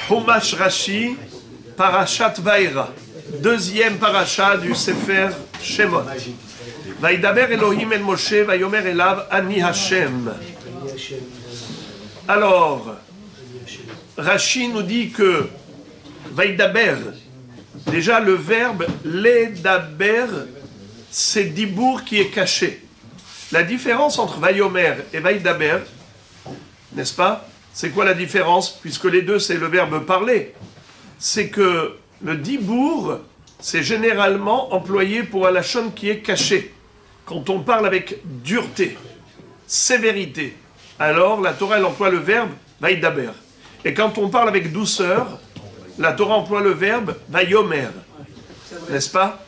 Chumash Rashi, Parashat Vaïra, deuxième paracha du Sefer Shemot. Vaïdaber Elohim el Moshe, Vayomer elav Ani Hashem. Alors, Rashi nous dit que Vaïdaber, déjà le verbe ledaber, c'est dibour qui est caché. La différence entre Vayomer et Vaïdaber, n'est-ce pas? C'est quoi la différence? Puisque les deux, c'est le verbe parler. C'est que le dibour, c'est généralement employé pour un lachon qui est caché. Quand on parle avec dureté, sévérité, alors la Torah, elle emploie le verbe Vaïdaber. Et quand on parle avec douceur, la Torah emploie le verbe Vayomer. N'est-ce pas?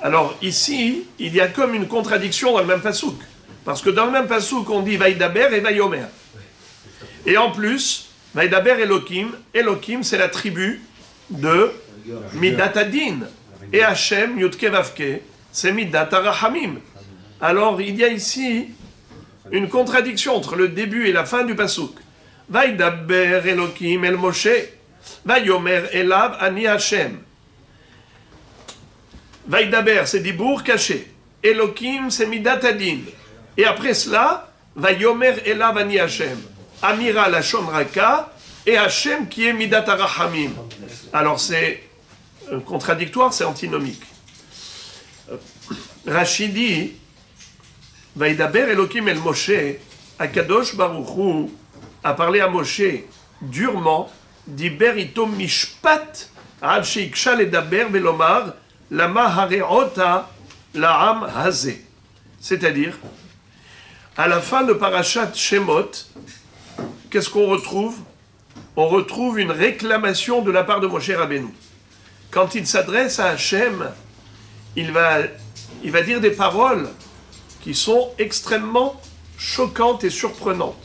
Alors ici, il y a comme une contradiction dans le même pasouk. Parce que dans le même pasouk, on dit Vaïdaber et Vayomer. Et en plus, Vaïdaber Elohim, Elohim c'est la tribu de Midat Adin. Et Hachem, Yudke Vavke, c'est Midat Arahamim. Alors il y a ici une contradiction entre le début et la fin du pasouk. Vaïdaber Elohim El Moshe, Vayomer Elav Ani Hachem. Vaïdaber, c'est dibour caché. Elohim, c'est Midat Adin. Et après cela, Vayomer Elav Ani Hachem. Amira la Shomraka et Hachem qui est Midat Arahamim. Alors c'est contradictoire, c'est antinomique. Rashi dit Vaïdaber Elohim El Moshe, Akadosh Baruch Hu a parlé à Moshe durement, Diber ito mishpat ad sheiksha ledaber velomar lama hareota la'am hazeh. C'est-à-dire, à la fin de Parashat Shemot, qu'est-ce qu'on retrouve? On retrouve une réclamation de la part de Moshe Rabbeinu. Quand il s'adresse à Hachem, il va dire des paroles qui sont extrêmement choquantes et surprenantes.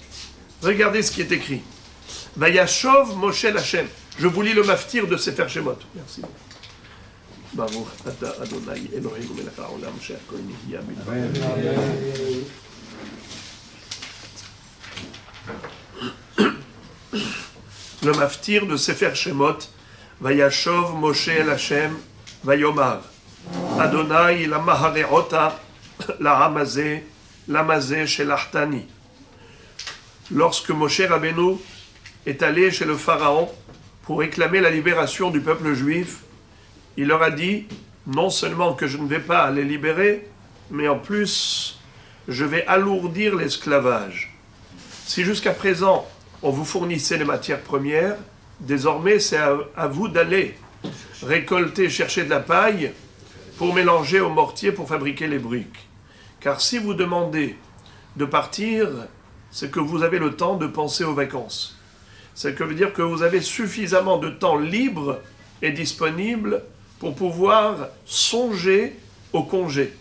Regardez ce qui est écrit. Vayashov Moshe Hachem. Je vous lis le maftir de Sefer Shemot. Merci. Baruch ata Adonai Eloheinu melech haolam she'akol nihya b'dvaro. Le maftir de Sefer Shemot, Vayashov Moshe el Hashem, Vayomar, Adonai la mahareota, la hamazé, la mazé shelachtani. Lorsque Moshe Rabbeinu est allé chez le Pharaon pour réclamer la libération du peuple juif, il leur a dit, non seulement que je ne vais pas les libérer, mais en plus, je vais alourdir l'esclavage. Si jusqu'à présent, on vous fournissait les matières premières, désormais c'est à vous d'aller récolter, chercher de la paille pour mélanger au mortier pour fabriquer les briques. Car si vous demandez de partir, c'est que vous avez le temps de penser aux vacances. Ça veut dire que vous avez suffisamment de temps libre et disponible pour pouvoir songer au congé.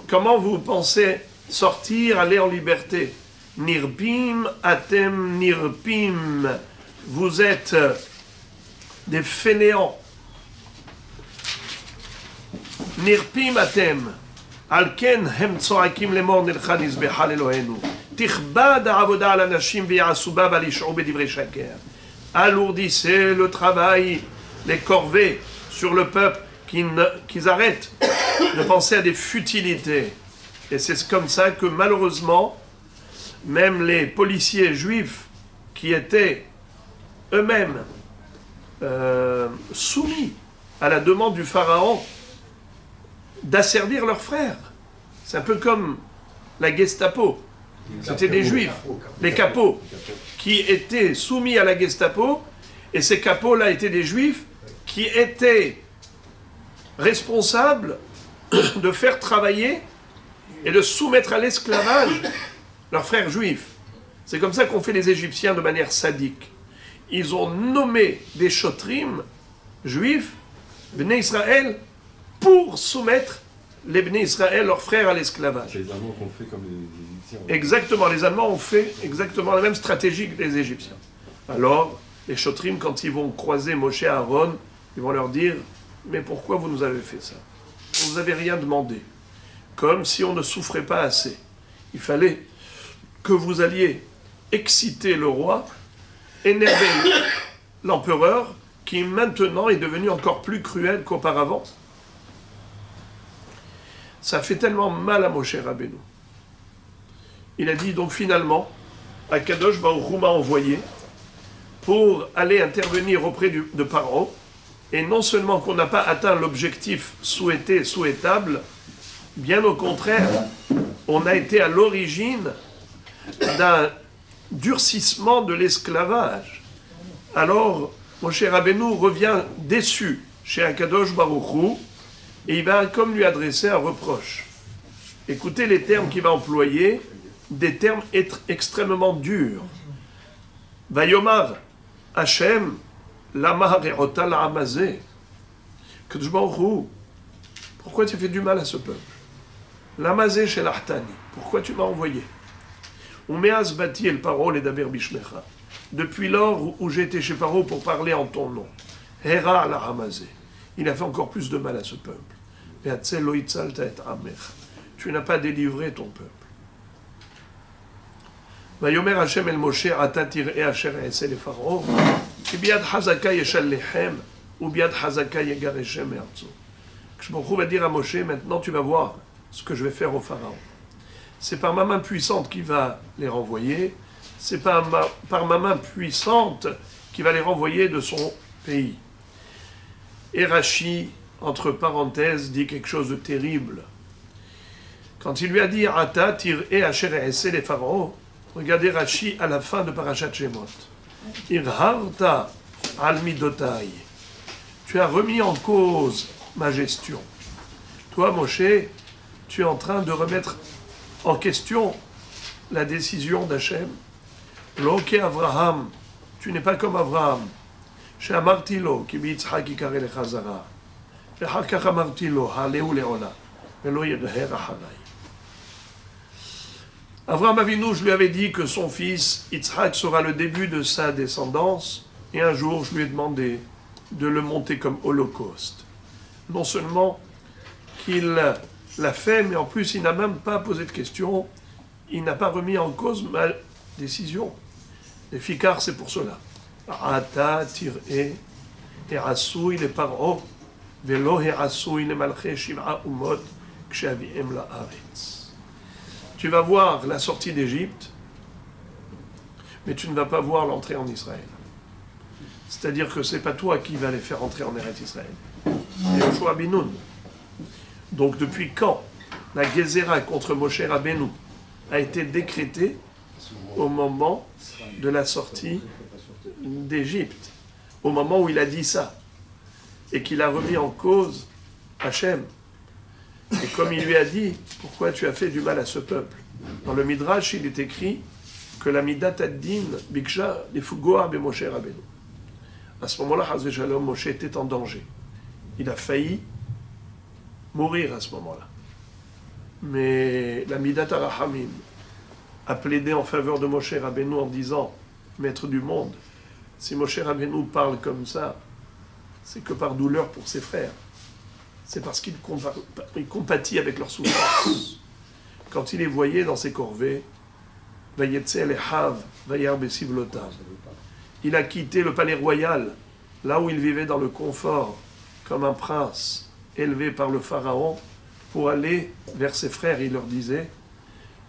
Comment vous pensez sortir, aller en liberté? Nirpim atem nirpim. Vous êtes des fainéants. Nirpim atem. Alken hem tsoakim lemor nilcha nizbecha lelohenu. Tichbad ha'avoda al anashim ve'ya'asuba v'alish'u b'divrei shaker. Alourdissez le travail, les corvées sur le peuple, qu'ils arrêtent de penser à des futilités. Et c'est comme ça que malheureusement, même les policiers juifs qui étaient eux-mêmes soumis à la demande du Pharaon d'asservir leurs frères. C'est un peu comme la Gestapo. C'était des juifs, les capots, qui étaient soumis à la Gestapo, et ces capots-là étaient des juifs qui étaient responsables de faire travailler et de soumettre à l'esclavage leurs frères juifs. C'est comme ça qu'ont fait les Égyptiens de manière sadique. Ils ont nommé des chotrim juifs, Bnei Israël, pour soumettre les Bnei Israël, leurs frères, à l'esclavage. Les Allemands ont fait comme les Égyptiens. Exactement, les Allemands ont fait exactement la même stratégie que les Égyptiens. Alors, les chotrim, quand ils vont croiser Moshe et Aaron, ils vont leur dire « Mais pourquoi vous nous avez fait ça? Vous n'avez rien demandé. » Comme si on ne souffrait pas assez. Il fallait que vous alliez exciter le roi, énerver l'empereur, qui maintenant est devenu encore plus cruel qu'auparavant. Ça fait tellement mal à Moshe Rabbeinu. Il a dit donc finalement, Akadosh Baruch Hu m'a envoyé pour aller intervenir auprès de Paro, et non seulement qu'on n'a pas atteint l'objectif souhaité, souhaitable, bien au contraire, on a été à l'origine d'un durcissement de l'esclavage. Alors, Moshe Rabbeinu revient déçu chez Akadosh Baruch Hu, et il va comme lui adresser un reproche. Écoutez les termes qu'il va employer, des termes extrêmement durs. Vayomar Hashem lama harerota la'amazé. Kadosh Baruch Hu, pourquoi tu fais du mal à ce peuple? L'amazé chez l'Ahtani, pourquoi tu m'as envoyé? Umeaz bati el paro le daber bishmecha. Depuis lors où j'étais chez Paro pour parler en ton nom. Hera la'amazé. Il a fait encore plus de mal à ce peuple. Tu n'as pas délivré ton peuple. Vayomer Hashem el Moshe ata tir'e asher ese le Pharaon ki biad hazaka yeshallechem ou biad hazaka yegareshem me'artzo. Kshbaruch Hu va dire à Moshe, maintenant tu vas voir ce que je vais faire au Pharaon. C'est par ma main puissante qui va les renvoyer, c'est par ma main puissante qui va les renvoyer de son pays. Et Rashi, entre parenthèses, dit quelque chose de terrible. Quand il lui a dit Ata tir'e asher ese le Pharaon, regardez Rashi à la fin de Parashat Shemot. Irharta al midotai. Tu as remis en cause ma gestion. Toi, Moshe, tu es en train de remettre en question la décision d'Hachem. Loke Avraham, tu n'es pas comme Avraham. Chez Amartilo, qui bitzhak ikare le chazara. Vechar kach amartilo, haleu leola. Velo yirher acharai. Avraham Avinu, je lui avais dit que son fils, Yitzhak, sera le début de sa descendance, et un jour, je lui ai demandé de le monter comme holocauste. Non seulement qu'il l'a fait, mais en plus, il n'a même pas posé de questions, il n'a pas remis en cause ma décision. Les ficards, c'est pour cela. Ata tir'e, he'asui le paro, velo he'asui le malché shiv'a umot, kshaviem la'aretz. Tu vas voir la sortie d'Égypte, mais tu ne vas pas voir l'entrée en Israël. C'est-à-dire que ce n'est pas toi qui vas les faire entrer en Eretz Israël. C'est Yoshua ben Nun. Donc depuis quand la Gézéra contre Moshe Rabbeinu a été décrétée? Au moment de la sortie d'Égypte. Au moment où il a dit ça. Et qu'il a remis en cause Hachem. Et comme il lui a dit, pourquoi tu as fait du mal à ce peuple? Dans le Midrash, il est écrit que la Midat ad-Din, Biksha, les Fugoa be Moshe Rabbeinu. À ce moment-là, Hazve Shalom, Moshe était en danger. Il a failli mourir à ce moment-là. Mais la Midat Arahamim a plaidé en faveur de Moshe Rabbeinu en disant, Maître du monde, si Moshe Rabbeinu parle comme ça, c'est que par douleur pour ses frères. C'est parce qu'il compatit avec leur souffrance. Quand il les voyait dans ses corvées, il a quitté le palais royal, là où il vivait dans le confort, comme un prince élevé par le pharaon, pour aller vers ses frères. Il leur disait,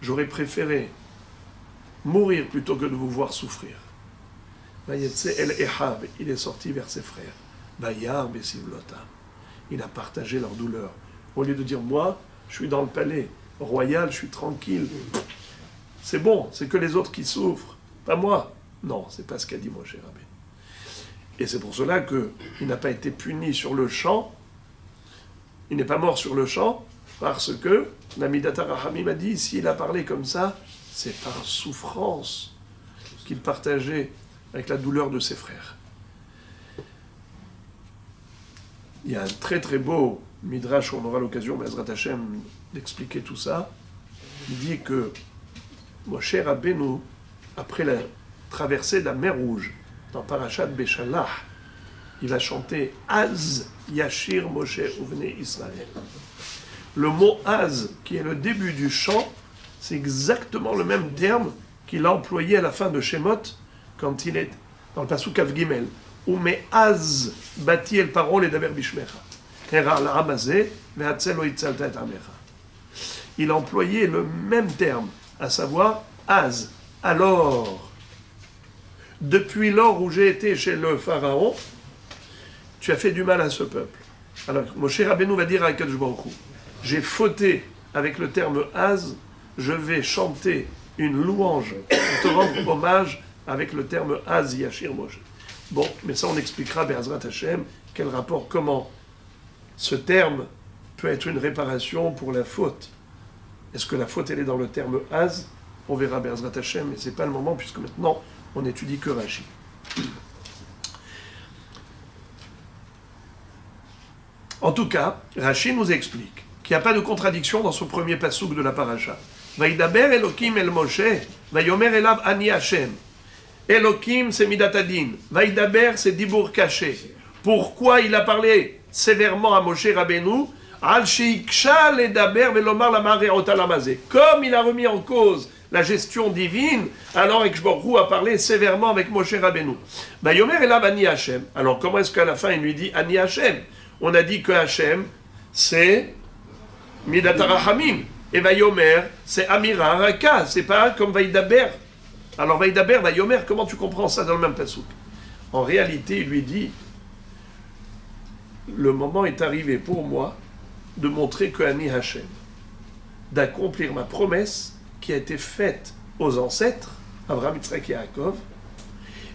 j'aurais préféré mourir plutôt que de vous voir souffrir. Il est sorti vers ses frères. Il a partagé leur douleur. Au lieu de dire, moi, je suis dans le palais royal, je suis tranquille. C'est bon, c'est que les autres qui souffrent, pas moi. Non, c'est pas ce qu'a dit Moshe Rabbeinu. Et c'est pour cela qu'il n'a pas été puni sur le champ. Il n'est pas mort sur le champ, parce que l'Amidat Arahamim m'a dit, s'il a parlé comme ça, c'est par souffrance qu'il partageait avec la douleur de ses frères. Il y a un très très beau Midrash, on aura l'occasion, Bezrat Hashem, d'expliquer tout ça. Il dit que Moshe Rabbeinu, après la traversée de la mer Rouge, dans Parashat Beshalach, il va chanter Az Yashir Moshe Uvnei Israël. Le mot Az, qui est le début du chant, c'est exactement le même terme qu'il a employé à la fin de Shemot, quand il est dans le Pasuk Av Gimel. ומאז באתי אל פרעה לדבר בשמך. הרע לעם הזה, והצל לא הצלת את עמך. Il a employé le même terme, à savoir az. Alors, depuis lors où j'ai été chez le pharaon, tu as fait du mal à ce peuple. Alors, Moshe Rabbeinu va dire à Akadosh Baruch Hu, j'ai fauté avec le terme az, je vais chanter une louange, te rendre hommage avec le terme az Yashir Moshe. Bon, mais ça on expliquera Be'ezrat Hashem, quel rapport, comment ce terme peut être une réparation pour la faute. Est-ce que la faute elle est dans le terme az? On verra Be'ezrat Hashem, mais c'est pas le moment puisque maintenant on étudie que Rashi. En tout cas, Rashi nous explique qu'il n'y a pas de contradiction dans ce premier passouk de la paracha. Vaïdaber Elokim el Moshe, Vayomer elav ani Hashem. Elokim c'est Midat Adin, Vaïdaber c'est Dibour caché. Pourquoi il a parlé sévèrement à Moshe Rabbeinu? Al sheiksha ledaber velomar la mareot alamazé. Comme il a remis en cause la gestion divine, alors Akadosh Baruch Hu a parlé sévèrement avec Moshe Rabbeinu. Vayomer elav ani Hashem. Alors comment est-ce qu'à la fin il lui dit ani Hashem? On a dit que Hashem, c'est Midat HaRachamim. Et Vayomer, c'est Amira Raka. C'est pas comme Vaïdaber. Alors Vaïdaber, Vayomer, comment tu comprends ça dans le même passouk? En réalité, il lui dit, le moment est arrivé pour moi de montrer que Ani Hashem, d'accomplir ma promesse qui a été faite aux ancêtres, Abraham, Yitzhak et Yaakov,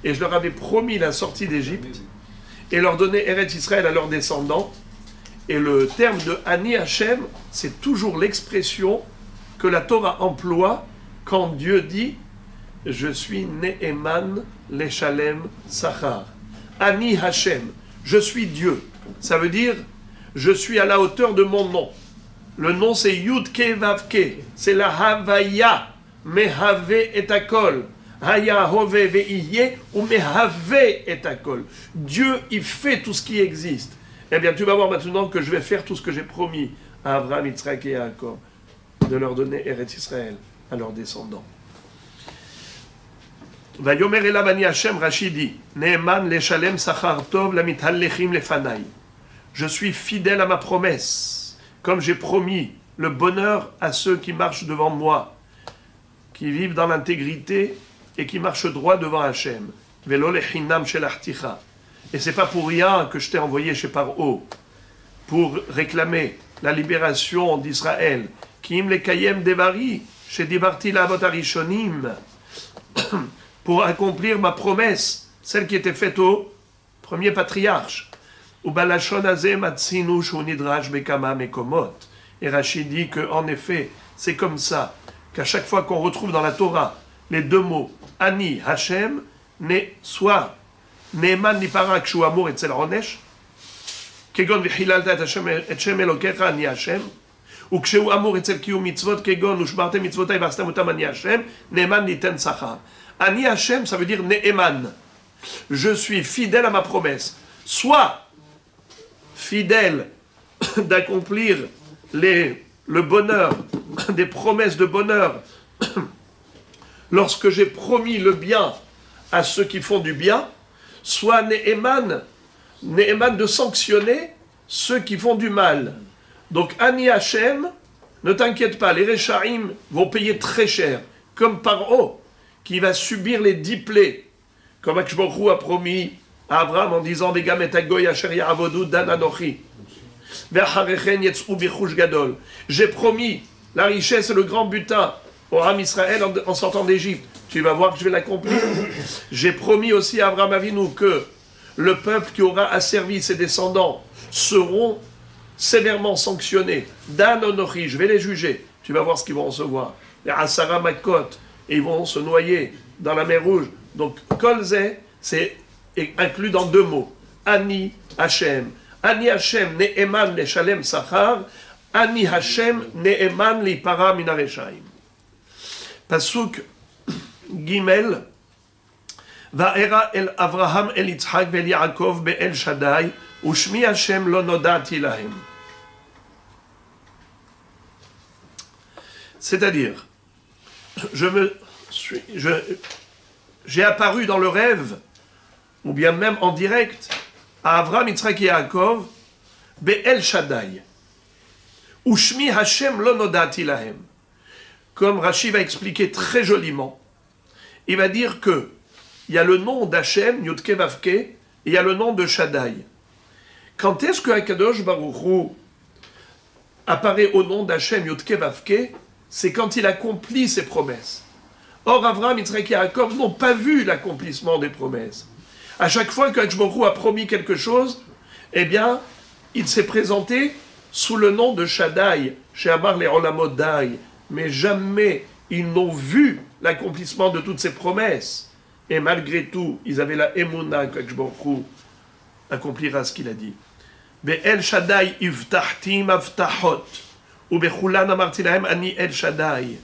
et je leur avais promis la sortie d'Égypte, et leur donner Eretz Israël à leurs descendants. Et le terme de Ani Hashem, c'est toujours l'expression que la Torah emploie quand Dieu dit « Je suis Ne'eman Leshalem Sachar ». Ani Hashem, je suis Dieu. Ça veut dire « Je suis à la hauteur de mon nom ». Le nom c'est Yud Ke Vav Ke, c'est la Havaya, Mehave et Akol. Haya hove ve'iye ou mehave et akol. Dieu, il fait tout ce qui existe. Eh bien, tu vas voir maintenant que je vais faire tout ce que j'ai promis à Abraham, Yitzhak et Yaakov, de leur donner Eretz Israël à leurs descendants. Vayomer elav ani Hashem, Rashi dit, Ne'eman leshalem sachar tov lamithalechim lefanai. Je suis fidèle à ma promesse, comme j'ai promis le bonheur à ceux qui marchent devant moi, qui vivent dans l'intégrité et qui marche droit devant Hachem. Velo lechinam shelachticha. Et c'est pas pour rien que je t'ai envoyé chez Paro, pour réclamer la libération d'Israël. Kim lekayem devari, chez dibarti lavot arishonim, pour accomplir ma promesse, celle qui était faite au premier patriarche. Ubalashon hazeh matzinu shu nidrash bekama mekomot. Et Rachid dit que en effet, c'est comme ça qu'à chaque fois qu'on retrouve dans la Torah les deux mots Ani Hashem, soit Ne'eman niparak shu amur etzel ronesh, kegon v'chilalta et Hashem elokecha Ani Hashem, ou kshu amur etzel kiyum mitzvot kegon ushbarte mitzvotai v'astam otam Ani Hashem, Ne'eman niten sachar. Ani Hashem, ça veut dire Ne'eman. Je suis fidèle à ma promesse. Soit fidèle d'accomplir le bonheur, des promesses de bonheur, lorsque j'ai promis le bien à ceux qui font du bien, soit Ne'eman de sanctionner ceux qui font du mal. Donc Ani Hashem, ne t'inquiète pas, les Rechaim vont payer très cher, comme Paro, qui va subir les 10 plaies, comme Akadosh Baruch Hu a promis à Abraham en disant Vegam et Agoy asher ya'avodu dan anochi ve'acharechen yetz'u bichush gadol. J'ai promis la richesse et le grand butin au Ham Israël en sortant d'Égypte. Tu vas voir que je vais l'accomplir. J'ai promis aussi à Abraham Avinu que le peuple qui aura asservi ses descendants seront sévèrement sanctionnés. Dan onochi, je vais les juger. Tu vas voir ce qu'ils vont recevoir. Les Asara Makot, et ils vont se noyer dans la mer Rouge. Donc, Kolze, c'est inclus dans 2 mots. Ani Hashem. Ani Hashem ne'eman leshalem sachar. Ani Hashem ne'eman lipara min hareshaim. Pasuk Gimel. Va'era el Avraham el Yitzhak ve'el Yaakov be'el Shaddai. Ushmi Hashem lo nodati lahem. C'est-à-dire, j'ai apparu dans le rêve ou bien même en direct, à Avraham, Yitzhak et Yaakov, Be'el Shaddai. Ushmi Hashem lo nodati lahem. Comme Rashi va expliquer très joliment, il va dire que il y a le nom d'Hachem, Yudke Vavke, et il y a le nom de Shaddai. Quand est-ce que Akadosh Baruch Hu apparaît au nom d'Hachem, Yudke Vavke? C'est quand il accomplit ses promesses. Or, Avraham, Yitzhak et Yaakov n'ont pas vu l'accomplissement des promesses. À chaque fois qu'Akadosh Baruch Hu a promis quelque chose, eh bien, il s'est présenté sous le nom de Shaddai, chez Amar les Olamodai, mais jamais ils n'ont vu l'accomplissement de toutes ces promesses. Et malgré tout, ils avaient la émouna qu'Akadosh Baruch Hu accomplira ce qu'il a dit. Be'el Shaddai ivtahtim avtahot, ou bechulan amarti lahem ani El Shaddai.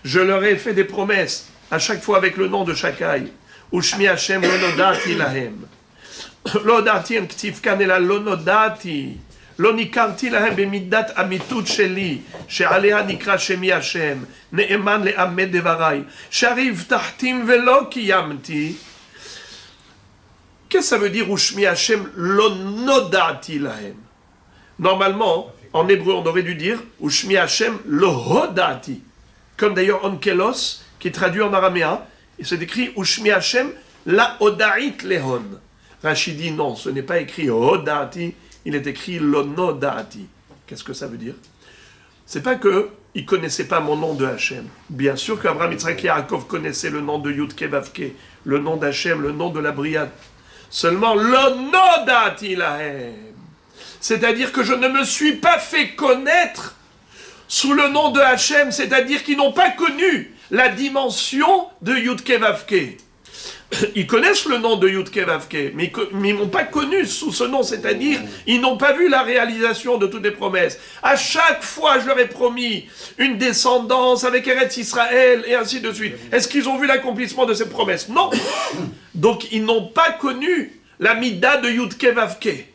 Je leur ai fait des promesses, à chaque fois avec le nom de Shaddai. Ushmi Hashem lo nodati lahem. Lo nodati en ktiv kan ela lo nodati. לא ניכרתי להם במידת אמיתות שלי, שעליה נקרא שמי השם, נאמן לאמת דבריי, שהרי הבטחתים ולא קיימתי. Qu'est-ce que ça veut dire Ushmi Hashem lo nodati lahem? Normalement, en hébreu, on aurait dû dire Ushmi Hashem lo hodati. Comme d'ailleurs Onkelos, qui est traduit en araméen, et c'est écrit Ushmi Hashem la hodait lehon. Rashi dit non, ce n'est pas écrit hodati, il est écrit l'onodati. Qu'est-ce que ça veut dire? C'est pas que ils connaissaient pas mon nom de Hachem. Bien sûr qu'Abraham, Yitzhak et Yaakov connaissaient le nom de Yudke Vavke, le nom d'Hachem, le nom de la Briat. Seulement l'onodati lahem. C'est-à-dire que je ne me suis pas fait connaître sous le nom de Hachem, c'est-à-dire qu'ils n'ont pas connu la dimension de Yudke Vavke. Ils connaissent le nom de Yudke Vavke, mais ils n'ont pas connu sous ce nom, c'est-à-dire ils n'ont pas vu la réalisation de toutes les promesses. À chaque fois, je leur ai promis une descendance avec Eretz Israël, et ainsi de suite. Est-ce qu'ils ont vu l'accomplissement de ces promesses? Non. Donc ils n'ont pas connu la Mida de Yudke Vavke.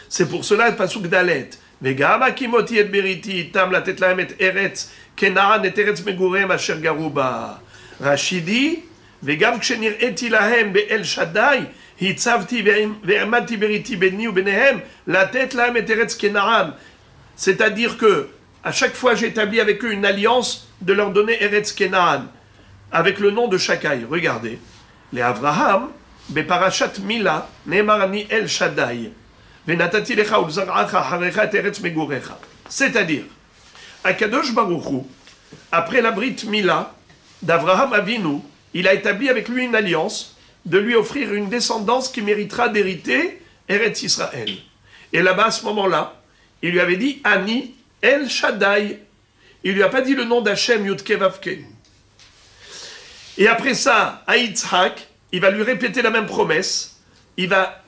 C'est pour cela le pasuk d'Alet. Vegam akimoti et beriti tam latet lahem et Eretz Kenaan et Eretz Megurem asher garu ba. Rashi dit, וגם כשנראיתי להם באל שדאי, הצבתי והעמדתי בריתי ביני וביניהם, לתת להם את ארץ כנען. C'est-à-dire que, à chaque fois j'ai établi avec eux une alliance de leur donner Eretz Kenaan, avec le nom de Shakai. Regardez, les Avraham, beparashat Mila, ne'emar ani El Shaddai, ונתתי לך ולזרעך אחריך את ארץ מגוריך. C'est-à-dire, Akadosh Baruch Hu, après la Brit Mila, d'Avraham Avinu, il a établi avec lui une alliance de lui offrir une descendance qui méritera d'hériter Eretz Israël. Et là-bas, à ce moment-là, il lui avait dit Ani El Shaddai. Il lui a pas dit le nom d'Hachem Yudke Vavke. Et après ça, à Yitzhak, il va lui répéter la même promesse. Il va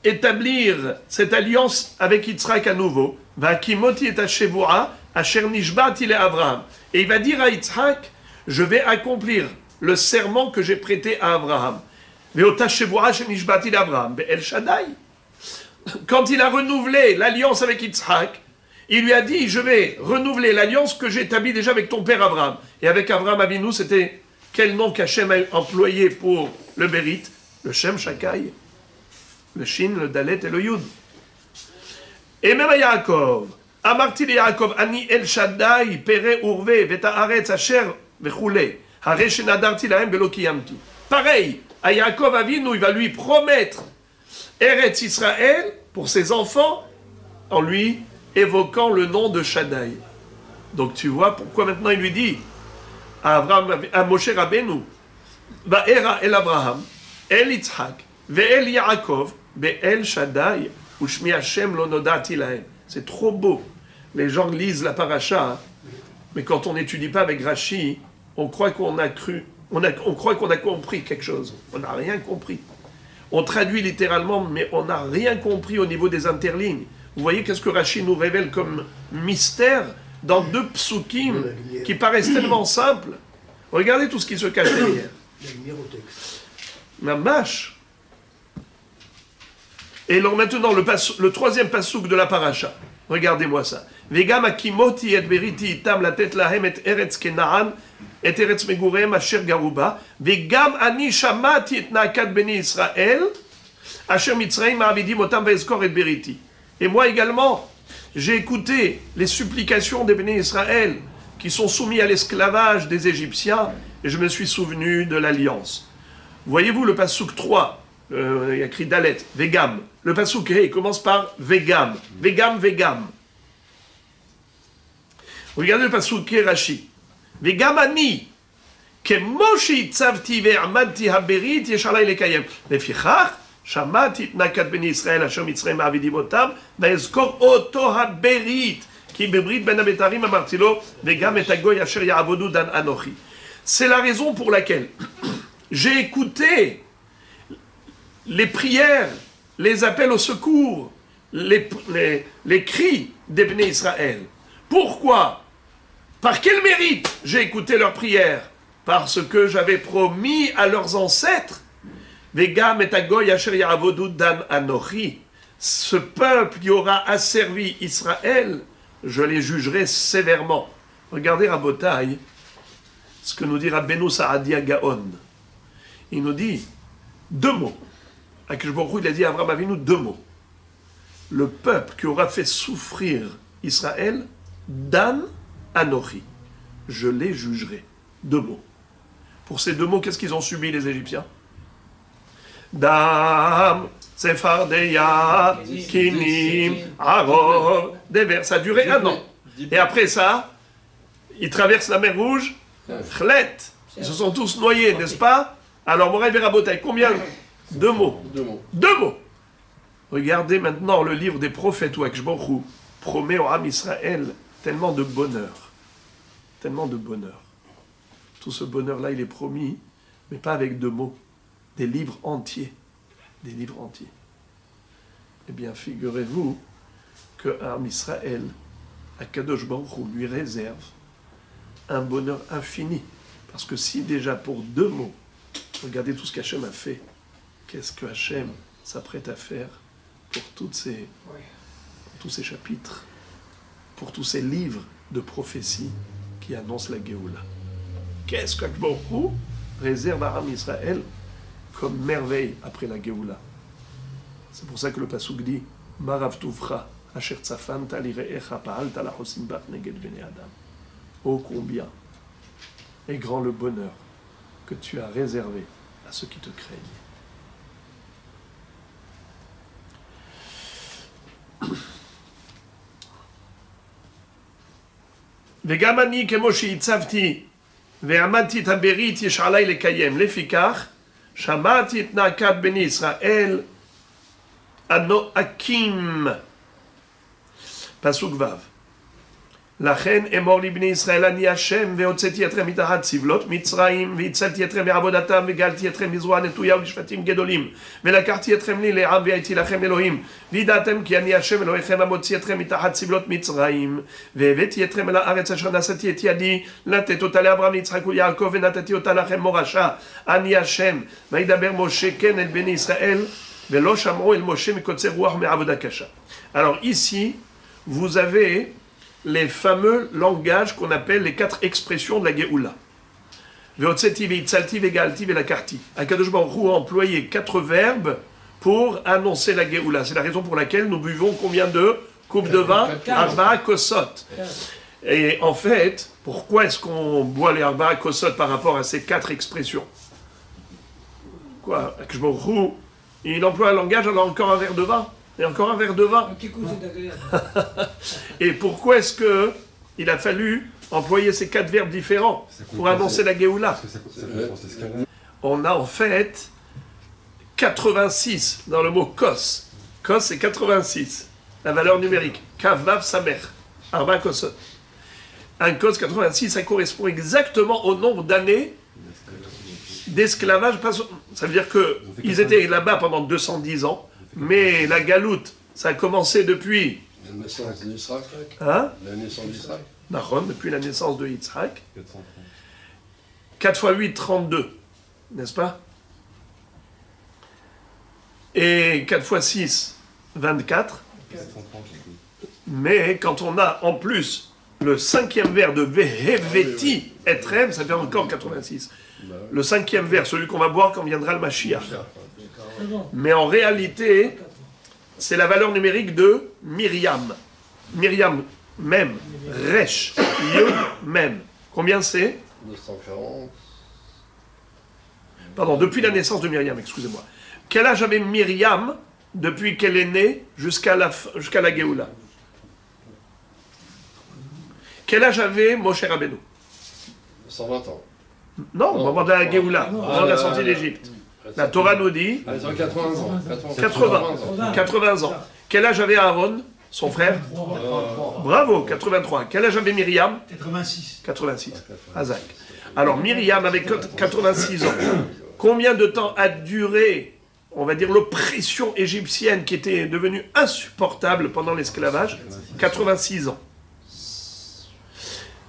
établir cette alliance avec Yitzhak à nouveau. Va kimoti et Hashevua, Asher nishbati le Avraham. Et il va dire à Yitzhak, je vais accomplir le serment que j'ai prêté à Abraham. Quand il a renouvelé l'alliance avec Yitzhak, il lui a dit, je vais renouveler l'alliance que j'ai établie déjà avec ton père Abraham. Et avec Abraham Avinu, c'était quel nom qu'Hachem a employé pour le Bérit? Le Shem Shakai, le Shin, le Dalet et le Yud. Et même à Yaakov, Amarti le Yaakov, Ani El Shaddai, Pere Urve, Veta Aretz Asher, pareil, à Yaakov Avinu, il va lui promettre Eretz Israël pour ses enfants en lui évoquant le nom de Shaddai. Donc tu vois pourquoi maintenant il lui dit à Moshe Rabbeinu, Va'era el Abraham, el Yitzhak, ve'el Yaakov, be'el Shaddai, u'shmi Hashem lo nodati lahem. C'est trop beau. Les gens lisent la paracha, mais quand on n'étudie pas avec Rashi, on croit qu'on a cru, on croit qu'on a compris quelque chose. On n'a rien compris. On traduit littéralement, mais on n'a rien compris au niveau des interlignes. Vous voyez qu'est-ce que Rashi nous révèle comme mystère dans deux psukim qui paraissent tellement simples. Regardez tout ce qui se cache derrière. La mâche. Et alors maintenant, le troisième pasuk de la paracha. Regardez-moi ça. Vegam akimoti et beriti itam latet lahem et eretz kenaan את ארץ מגוריהם אשר גרו בה, וגם אני שמעתי את נאקת בני ישראל, אשר מצרים מעבידים אותם ואזכור את בריתי. Et moi également, j'ai écouté les supplications des bénis Israël qui sont soumis à l'esclavage des Égyptiens, et je me suis souvenu de l'alliance. Voyez-vous le passouk 3, il y a écrit Dalet, Vegam. Le passouk He commence par Vegam, Vegam, Vegam. Regardez le passouk He Rashi. Vegam ani, כמו שהצבתי והעמדתי הברית, יש עליי לקיים. לפיכך, שמעתי את נאקת בני ישראל אשר מצרים מעבידים אותם, ואזכור אותו הברית, כי בברית בין הבתרים אמרתי לו, וגם את הגוי אשר יעבודו דן אנוכי. C'est la raison pour laquelle j'ai écouté les prières, les appels au secours, les cris des Bnei Israël. Pourquoi? Par quel mérite j'ai écouté leurs prières? Parce que j'avais promis à leurs ancêtres, Vegam et Agoy Asher Ya'avodu Dan Anochi, ce peuple qui aura asservi Israël, je les jugerai sévèrement. Regardez Rabotai, ce que nous dit Rabbeinu Saadia Gaon. Il nous dit deux mots. Akadosh Baruch Hu, il a dit à Avraham Avinu deux mots. Le peuple qui aura fait souffrir Israël, Dan Anochi, je les jugerai. Deux mots. Pour ces deux mots, qu'est-ce qu'ils ont subi les Égyptiens? Dam, Sephardeya, Kinim, Arov, Dever. Ça a duré un an. Et après ça, ils traversent la mer Rouge, Khlet. Ils se sont tous noyés, n'est-ce pas? Alors, Moray Verabotai, combien? Deux mots. Deux mots. Regardez maintenant le livre des prophètes où Akadosh Baruch Hu promet au Ham Israël tellement de bonheur. Tellement de bonheur. Tout ce bonheur-là, il est promis, mais pas avec deux mots. Des livres entiers. Des livres entiers. Eh bien, figurez-vous que Ham Israël, Akadosh Baruch Hu lui réserve un bonheur infini. Parce que si déjà pour deux mots, regardez tout ce qu'Hachem a fait, qu'est-ce que Hachem s'apprête à faire pour tous ces chapitres, pour tous ces livres de prophéties qui annoncent la Géoula. Qu'est-ce que Akadosh Baruch Hu réserve à Ham Israël comme merveille après la Géoula? C'est pour ça que le pasuk dit Marav Tuvcha Asher Tzafanta Lireecha Pa'alta Lachosim Bat Neged Bnei Adam. Oh combien est grand le bonheur que tu as réservé à ceux qui te craignent. וגם אני כמו שהצבתי ועמדתי את הברית יש עליי לקיים. לפיכך שמעתי את נאקת בני ישראל הנואקים. פסוק ו' לכן אמור לבני ישראל אני השם והוצאתי אתכם מתחת סבלות מצרים והצלתי אתכם מעבודתם וגאלתי אתכם מזרוע נטויה ובשפטים גדולים ולקחתי אתכם לי לעם והייתי לכם אלוהים וידעתם כי אני השם אלוהיכם המוציא אתכם מתחת סבלות מצרים והבאתי אתכם אל הארץ אשר נשאתי את ידי לתת אותה לאברהם ליצחק וליעקב ונתתי אותה לכם מורשה אני השם וידבר משה כן אל בני ישראל ולא שמעו אל משה מקוצר רוח מעבודה קשה. Alors ici vous avez les fameux langages qu'on appelle les quatre expressions de la Géoula. Ve'otzeti, ve'itzalti, ve'galti, ve'lakarti. Akadosh Baruch Hu a employé quatre verbes pour annoncer la Géoula. C'est la raison pour laquelle nous buvons combien de coupes de vin? Arba kosot. Et en fait, pourquoi est-ce qu'on boit les arba kosot par rapport à ces quatre expressions? Quoi? Akadosh Baruch Hu, il emploie un langage, alors encore un verre de vin. Et encore un verre de vin. Un petit coup, c'est agréable. Et pourquoi est-ce qu'il a fallu employer ces quatre verbes différents pour annoncer la Géoula? On a en fait 86 dans le mot kos. Kos, c'est 86. La valeur numérique. Kav, vav, samer. Arba kosot. Un kos 86, ça correspond exactement au nombre d'années d'esclavage. Ça veut dire qu'ils étaient là-bas pendant 210 ans. Mais la galoute, ça a commencé depuis... La naissance d'Yitzhak. Hein? La naissance d'Yitzhak. D'accord, depuis la naissance de Yitzhak. 4 x 8, 32. N'est-ce pas? Et 4 x 6, 24. Mais quand on a en plus le cinquième vers de Veheveti Etrem, ça fait encore 86. Le cinquième vers, celui qu'on va boire quand viendra le Mashiach. Mais en réalité, c'est la valeur numérique de Myriam. Myriam, même. Resh, Yud, même. Combien c'est? 240. Pardon, depuis la naissance de Myriam, excusez-moi. Quel âge avait Myriam depuis qu'elle est née jusqu'à la Géoula? Quel âge avait Moshe Rabbeinu? 120 ans. Non, au moment de la Géoula, au moment de la sortie d'Égypte. La Torah nous dit Ils ont 80 ans. 80 ans. Quel âge avait Aaron, son frère? Bravo, 83. Quel âge avait Myriam? 86. Azak. Alors Myriam avait 86 ans. Combien de temps a duré, on va dire, l'oppression égyptienne qui était devenue insupportable pendant l'esclavage? 86 ans.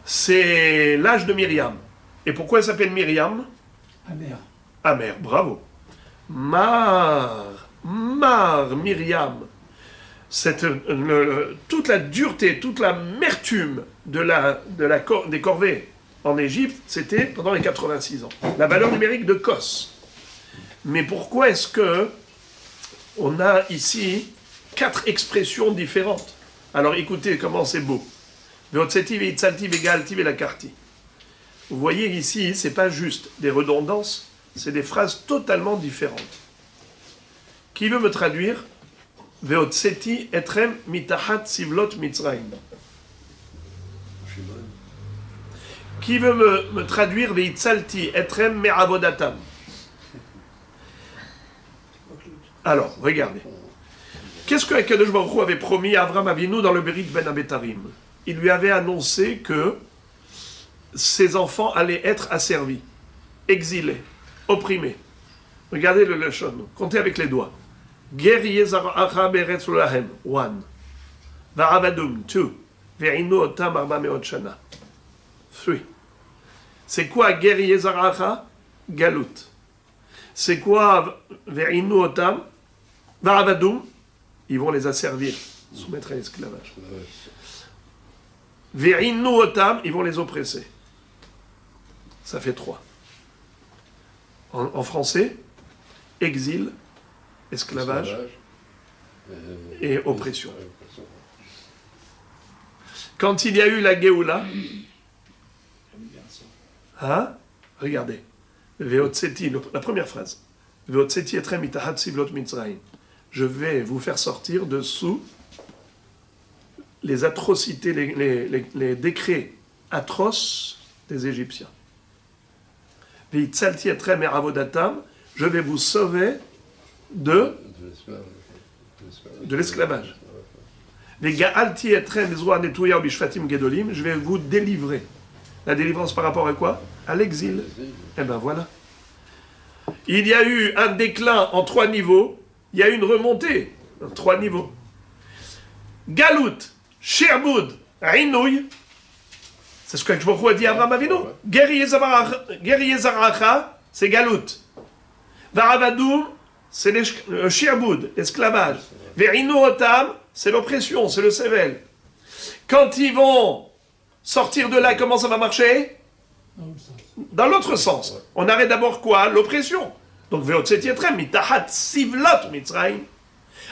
C'est l'âge de Myriam. Et pourquoi elle s'appelle Myriam? Amère, bravo. Myriam. Toute la dureté, toute l'amertume des corvées en Égypte, c'était pendant les 86 ans. La valeur numérique de Kos. Mais pourquoi est-ce que on a ici 4 expressions différentes? Alors écoutez comment c'est beau. Vous voyez ici, c'est pas juste des redondances, c'est des phrases totalement différentes. Qui veut me traduire? Veotseti etrem mitahat sivlot mitzrayim. Qui veut me traduire Veitzalti etrem me'avodatam? Alors, regardez. Qu'est-ce que Akadosh Baruch Hu avait promis à Avraham Avinu dans le Berit Ben Abetarim? Il lui avait annoncé que ses enfants allaient être asservis, exilés, opprimés. Regardez le Lashon, comptez avec les doigts. Ger yezar'acha beretz ulahem, 1. Va'avadum, 2. Ve'inu otam arba meot shana, 3. C'est quoi Ger yezar'acha? Galut. C'est quoi Ve'inu otam? Va'avadum, ils vont les asservir, soumettre à l'esclavage. Ve'inu otam, ils vont les oppresser. Ça fait 3. En français, exil, esclavage et oppression. Quand il y a eu la Géoula, hein, regardez, Veotseti, la première phrase, Veotseti etrem mitahat sivlot mitzrayim. Je vais vous faire sortir dessous les atrocités, les décrets atroces des Égyptiens. Veitzalti etrem eravodatam, je vais vous sauver de l'esclavage. Vega'alti etrem ezroa netouya bishfatim gedolim, je vais vous délivrer. La délivrance par rapport à quoi? À l'exil. Eh ben voilà. Il y a eu un déclin en 3 niveaux, il y a eu une remontée en 3 niveaux. Galout, Sherboud, Rinouy, c'est ce que je vous dit à Abraham Avinu. Geri Yezaracha, c'est Galout. Varavadoum, c'est le Sherboud, l'esclavage. Verinu Otam, c'est l'oppression, c'est le Sével. Quand ils vont sortir de là, comment ça va marcher? Dans l'autre sens. On arrête d'abord quoi? L'oppression. Donc, Veotsetiatrem, mitahat sivlot mitzrayim.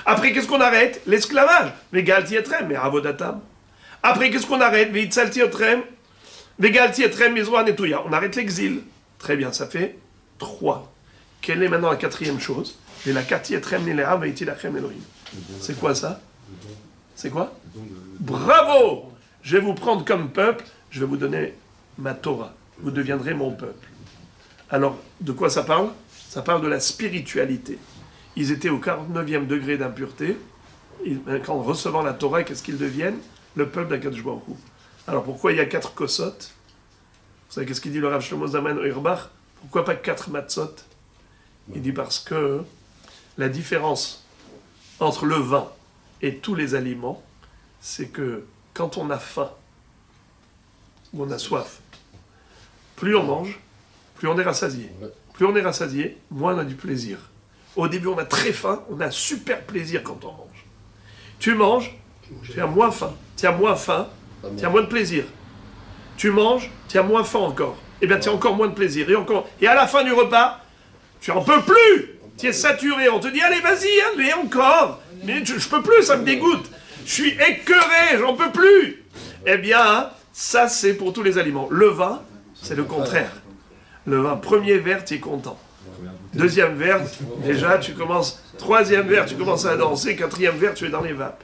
Après, qu'est-ce qu'on arrête? L'esclavage. Vegaltietrem, mais avodatam. Après, qu'est-ce qu'on arrête? Veitzaltietrem, vegaltietrem, mizroa netouya. On arrête l'exil. Très bien, ça fait 3. Quelle est maintenant la 4e chose? C'est quoi ça? C'est quoi? Bravo! Je vais vous prendre comme peuple, je vais vous donner ma Torah. Vous deviendrez mon peuple. Alors, de quoi ça parle? Ça parle de la spiritualité. Ils étaient au 49e degré d'impureté. En recevant la Torah, qu'est-ce qu'ils deviennent? Le peuple d'Akadosh Baruch Hu. Alors, pourquoi il y a 4 kosot? Vous savez qu'est-ce qu'il dit le Rav Shlomo Zalman Auerbach? Pourquoi pas 4 matzot? Il dit parce que la différence entre le vin et tous les aliments, c'est que quand on a faim ou on a soif, plus on mange, plus on est rassasié. Plus on est rassasié, moins on a du plaisir. Au début, on a très faim, on a un super plaisir quand on mange. Tu manges, tu as moins faim. Tu as moins faim, tu as moins de plaisir. Tu manges, tu as moins faim encore. Eh bien, tu as encore moins de plaisir. Et à la fin du repas, tu en peux plus. Tu es saturé. On te dit, allez, vas-y, allez, encore. Mais je peux plus, ça me dégoûte. Je suis écœuré, j'en peux plus. Eh bien, ça, c'est pour tous les aliments. Le vin, c'est le contraire. Le vin, premier verre, tu es content. Deuxième verre, déjà, tu commences. Troisième verre, tu commences à danser. Quatrième verre, tu es dans les vapes.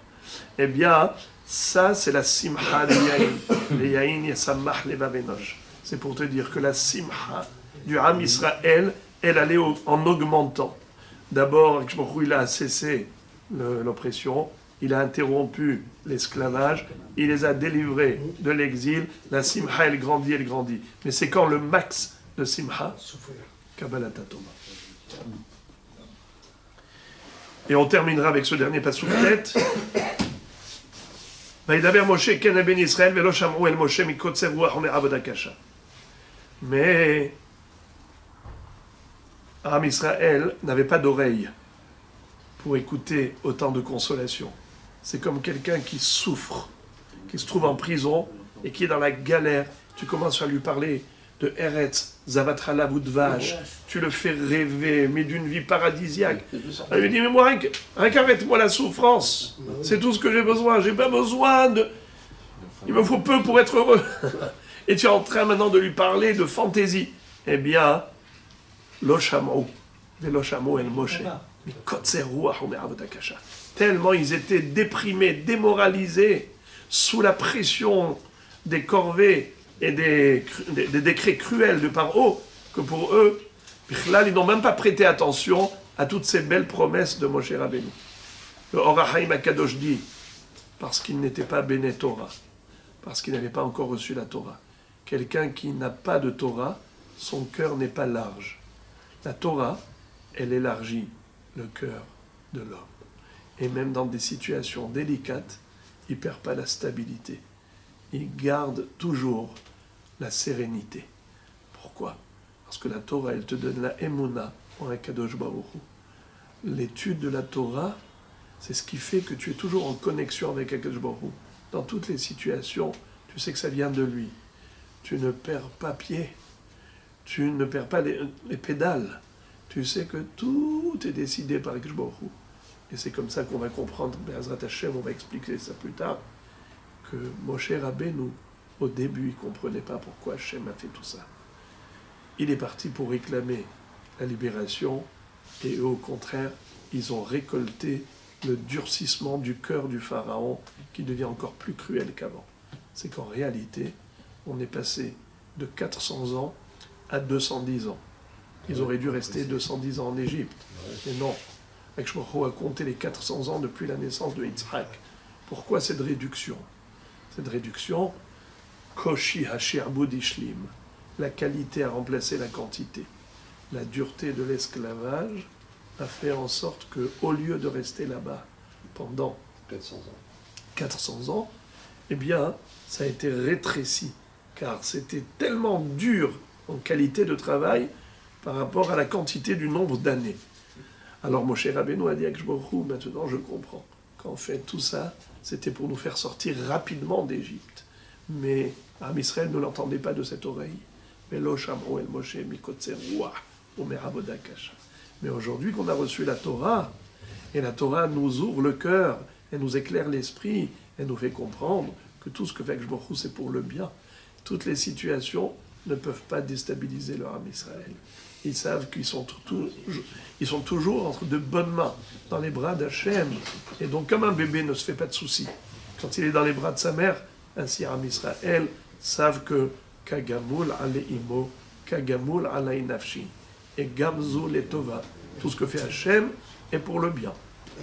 Eh bien, ça, c'est la simha de Yahin. Le Yahin, yasamah levav enosh. C'est pour te dire que la simha du Ham Israël, elle allait en augmentant. D'abord, il a cessé l'oppression, il a interrompu l'esclavage, il les a délivrés de l'exil. La simha, elle grandit, elle grandit. Mais c'est quand le max de simha, Kabbalat Toma. Et on terminera avec ce dernier passouk tête. וידבר משה כן לבני ישראל ולא שמעו אל משה מקוצר רוח ומעבודה קשה. Mais Am Israël n'avait pas d'oreille pour écouter autant de consolation. C'est comme quelqu'un qui souffre, qui se trouve en prison et qui est dans la galère. Tu commences à lui parler de Eretz, Zavatrala Voudvash, tu le fais rêver, mais d'une vie paradisiaque. Il lui dit, mais moi, rien qu'avec moi la souffrance, c'est tout ce que j'ai besoin. J'ai pas besoin de... Il me faut peu pour être heureux. Et tu es en train maintenant de lui parler de fantaisie. Eh bien, Loshamo, Veloshamo el Moshe, tellement ils étaient déprimés, démoralisés, sous la pression des corvées et des décrets cruels de Paro, que pour eux, ils n'ont même pas prêté attention à toutes ces belles promesses de Moshe Rabbeinu. Le Or HaChaim HaKadosh dit, parce qu'il n'était pas Béné Torah, parce qu'il n'avait pas encore reçu la Torah. Quelqu'un qui n'a pas de Torah, son cœur n'est pas large. La Torah, elle élargit le cœur de l'homme. Et même dans des situations délicates, il ne perd pas la stabilité. Il garde toujours la sérénité. Pourquoi? Parce que la Torah, elle te donne la Emouna en Akadosh Baruch Hu. L'étude de la Torah, c'est ce qui fait que tu es toujours en connexion avec Akadosh Baruch Hu. Dans toutes les situations, tu sais que ça vient de lui. Tu ne perds pas pied. Tu ne perds pas les pédales. Tu sais que tout est décidé par Akadosh Baruch Hu. Et c'est comme ça qu'on va comprendre, Be'ezrat Hashem, on va expliquer ça plus tard, que Moshe Rabbeinu, au début, il ne comprenait pas pourquoi Hashem a fait tout ça. Il est parti pour réclamer la libération, et eux, au contraire, ils ont récolté le durcissement du cœur du Pharaon, qui devient encore plus cruel qu'avant. C'est qu'en réalité, on est passé de 400 ans à 210 ans. Ils auraient dû rester 210 ans en Égypte. Mais non. Akshmocho a compté les 400 ans depuis la naissance de Yitzhak. Pourquoi cette réduction? Cette réduction, Koshi Hashirboud Ishlim. La qualité a remplacé la quantité. La dureté de l'esclavage a fait en sorte que, au lieu de rester là-bas pendant 400 ans, eh bien, ça a été rétréci. Car c'était tellement dur en qualité de travail par rapport à la quantité du nombre d'années. Alors Moshe Rabbeinu a dit à Akshbohu, maintenant je comprends qu'en fait tout ça, c'était pour nous faire sortir rapidement d'Égypte. Mais Am Israël ne l'entendait pas de cette oreille. Mais aujourd'hui qu'on a reçu la Torah, et la Torah nous ouvre le cœur, elle nous éclaire l'esprit, elle nous fait comprendre que tout ce que fait Akshbohu, c'est pour le bien. Toutes les situations ne peuvent pas déstabiliser leur Am Israël. Ils savent qu'ils sont toujours entre de bonnes mains, dans les bras d'Hachem. Et donc, comme un bébé ne se fait pas de soucis, quand il est dans les bras de sa mère, ainsi Am Israël savent que Kagamul aleimo, Kagamul alay nafshi, et Gamzu letova. Tout ce que fait Hachem est pour le bien.